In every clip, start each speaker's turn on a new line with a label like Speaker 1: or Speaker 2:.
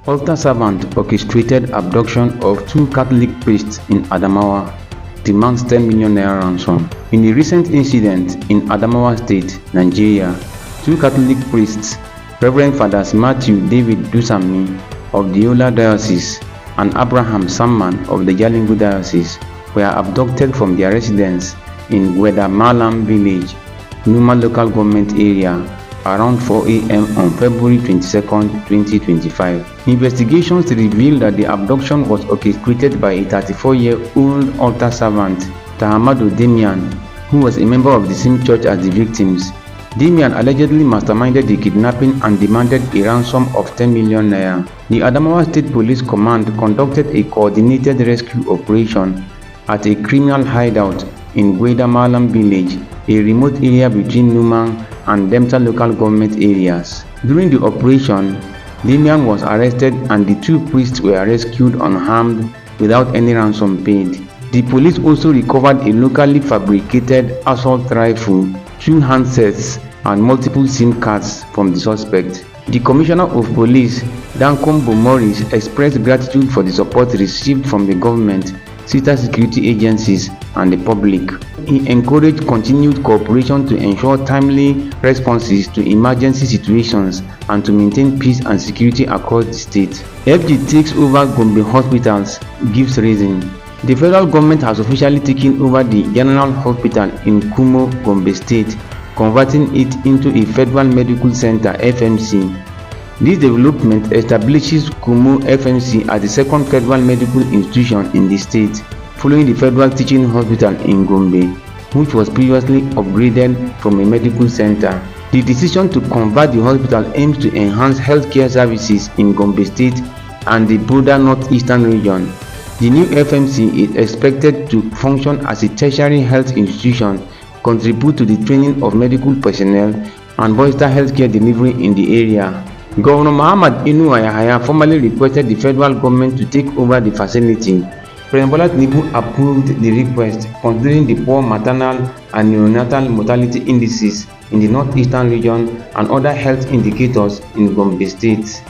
Speaker 1: Altar servant orchestrated abduction of two Catholic priests in Adamawa, demands 10 million naira ransom. In a recent incident in Adamawa State, Nigeria, two Catholic priests, Reverend Fathers Matthew David Dusami of the Yola Diocese and Abraham Samman of the Jalingo Diocese, were abducted from their residence in Gwedamalam Village, Numa Local Government Area, around 4 a.m. on February 22, 2025. Investigations revealed that the abduction was orchestrated by a 34-year-old altar servant, Tahamado Damian, who was a member of the same church as the victims. Damian allegedly masterminded the kidnapping and demanded a ransom of 10 million naira. The Adamawa State Police Command conducted a coordinated rescue operation at a criminal hideout in Gwedamalam Village, a remote area between Numa and Demta local government areas. During the operation, Damian was arrested and the two priests were rescued unharmed without any ransom paid. The police also recovered a locally fabricated assault rifle, 2 handsets, and multiple SIM cards from the suspect. The Commissioner of Police, Dankombo Morris, expressed gratitude for the support received from the government, state security agencies, and the public. He encouraged continued cooperation to ensure timely responses to emergency situations and to maintain peace and security across the state. FG takes over Gombe hospitals, gives reason. The federal government has officially taken over the General Hospital in Kumo, Gombe State, converting it into a Federal Medical Center (FMC). This development establishes Kumo FMC as the second federal medical institution in the state, following the Federal Teaching Hospital in Gombe, which was previously upgraded from a medical center. The decision to convert the hospital aims to enhance healthcare services in Gombe State and the broader northeastern region. The new FMC is expected to function as a tertiary health institution, contribute to the training of medical personnel, and bolster healthcare delivery in the area. Governor Muhammad Inuwa Yahaya formally requested the federal government to take over the facility. President Bola Tinubu approved the request, considering the poor maternal and neonatal mortality indices in the northeastern region and other health indicators in Gombe State.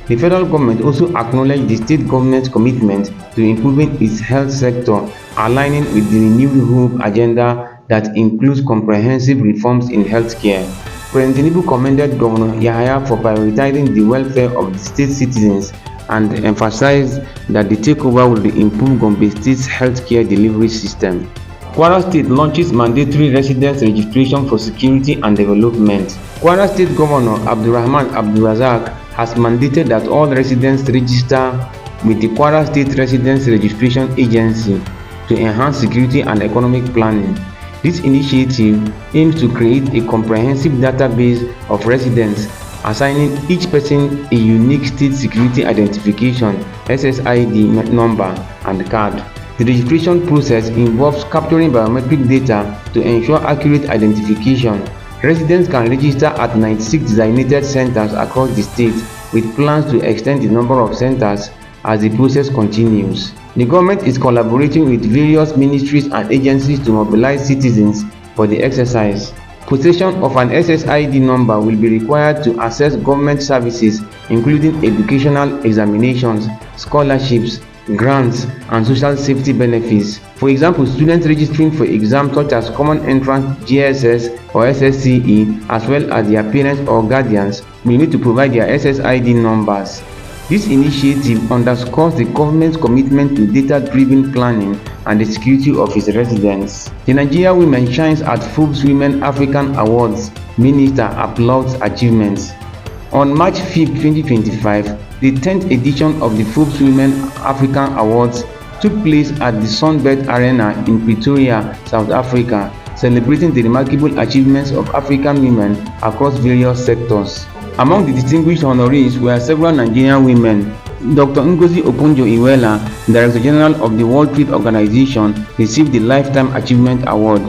Speaker 1: The federal government also acknowledged the state government's commitment to improving its health sector, aligning with the renewed hope agenda that includes comprehensive reforms in healthcare. President Tinubu commended Governor Yahaya for prioritizing the welfare of the state citizens and emphasized that the takeover will improve Gombe State's healthcare delivery system. Kwara State launches mandatory residence registration for security and development. Kwara State Governor Abdulrahman Abdulrazak has mandated that all residents register with the Kwara State Residence Registration Agency to enhance security and economic planning. This initiative aims to create a comprehensive database of residents, assigning each person a unique state security identification (SSID) number and card. The registration process involves capturing biometric data to ensure accurate identification. Residents can register at 96 designated centers across the state, with plans to extend the number of centers as the process continues. The government is collaborating with various ministries and agencies to mobilize citizens for the exercise. Possession of an SSID number will be required to access government services, including educational examinations, scholarships, grants, and social safety benefits. For example, students registering for exams such as Common Entrance (GSS) or SSCE, as well as their parents or guardians, will need to provide their SSID numbers. This initiative underscores the government's commitment to data-driven planning and the security of its residents. The Nigeria women shines at Forbes Women African Awards. Minister applauds achievements. On March 5, 2025, the 10th edition of the Forbes Women African Awards took place at the Sunbird Arena in Pretoria, South Africa, celebrating the remarkable achievements of African women across various sectors. Among the distinguished honorees were several Nigerian women. Dr. Ngozi Okonjo-Iweala, Director General of the World Trade Organization, received the Lifetime Achievement Award.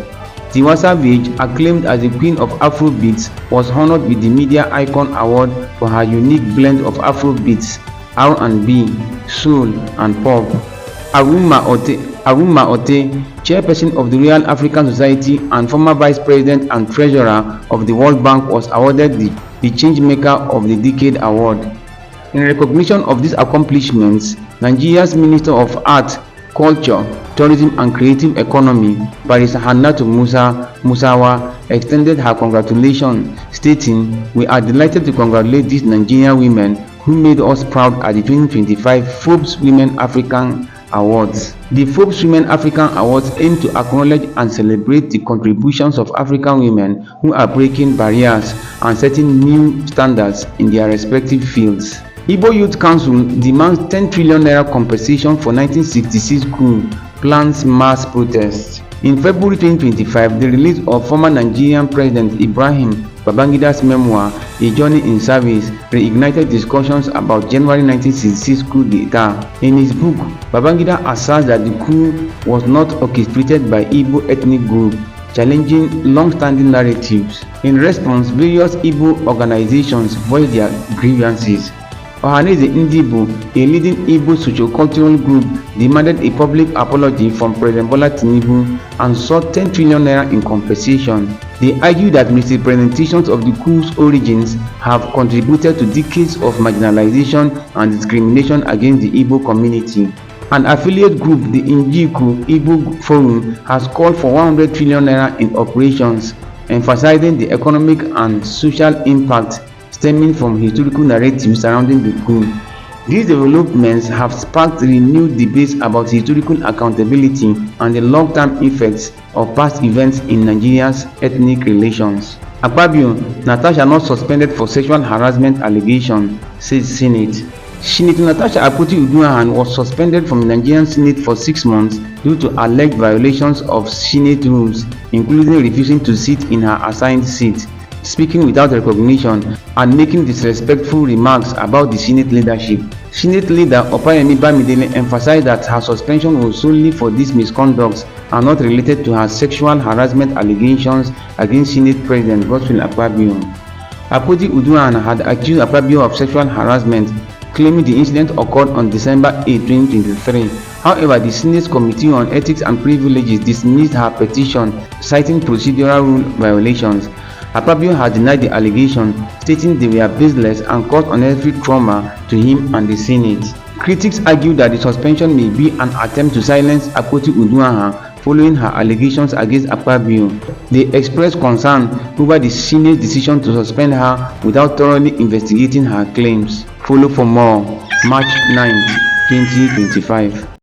Speaker 1: Tiwa Savage, acclaimed as the Queen of Afrobeats, was honored with the Media Icon Award for her unique blend of Afrobeats, R&B, soul, and pop. Aruma Ote, Chairperson of the Royal African Society and former Vice President and Treasurer of the World Bank, was awarded the Changemaker of the Decade Award. In recognition of these accomplishments, Nigeria's Minister of Art, Culture, Tourism and Creative Economy, Barrister Hannatu Musawa, extended her congratulations, stating, "We are delighted to congratulate these Nigerian women who made us proud at the 2025 Forbes Women African Awards." The Forbes Women African Awards aim to acknowledge and celebrate the contributions of African women who are breaking barriers and setting new standards in their respective fields. Igbo Youth Council demands 10 trillion naira compensation for 1966 coup, plans mass protests. In February 2025, the release of former Nigerian President Ibrahim Babangida's memoir, A Journey in Service, reignited discussions about January 1966 coup d'etat. In his book, Babangida asserts that the coup was not orchestrated by Igbo ethnic group, challenging long-standing narratives. In response, various Igbo organizations voiced their grievances. Ohanaeze Ndigbo, a leading Igbo socio-cultural group, demanded a public apology from President Bola Tinubu and sought 10 trillion naira in compensation. They argue that misrepresentations of the coup's origins have contributed to decades of marginalization and discrimination against the Igbo community. An affiliate group, the Njiku Igbo Forum, has called for 100 trillion naira in operations, emphasizing the economic and social impact stemming from historical narratives surrounding the coup. These developments have sparked renewed debates about historical accountability and the long-term effects of past events in Nigeria's ethnic relations. Akpabio, Natasha not suspended for sexual harassment allegation, says Senate. Senator Natasha Akpoti-Uduaghan was suspended from the Nigerian Senate for 6 months due to alleged violations of Senate rules, including refusing to sit in her assigned seat, speaking without recognition, and making disrespectful remarks about the Senate leadership. Senate leader Opayemi Bamidele emphasized that her suspension was solely for these misconducts and not related to her sexual harassment allegations against Senate President Godswill Akpabio. Akpoti-Uduaghan had accused Akpabio of sexual harassment, claiming the incident occurred on December 8, 2023. However, the Senate's Committee on Ethics and Privileges dismissed her petition, citing procedural rule violations. Akpabio had denied the allegation, stating they were baseless and caused unnecessary trauma to him and the Senate. Critics argue that the suspension may be an attempt to silence Akpoti-Uduaghan following her allegations against Akpabio. They expressed concern over the Senate's decision to suspend her without thoroughly investigating her claims. Follow for more. March 9, 2025.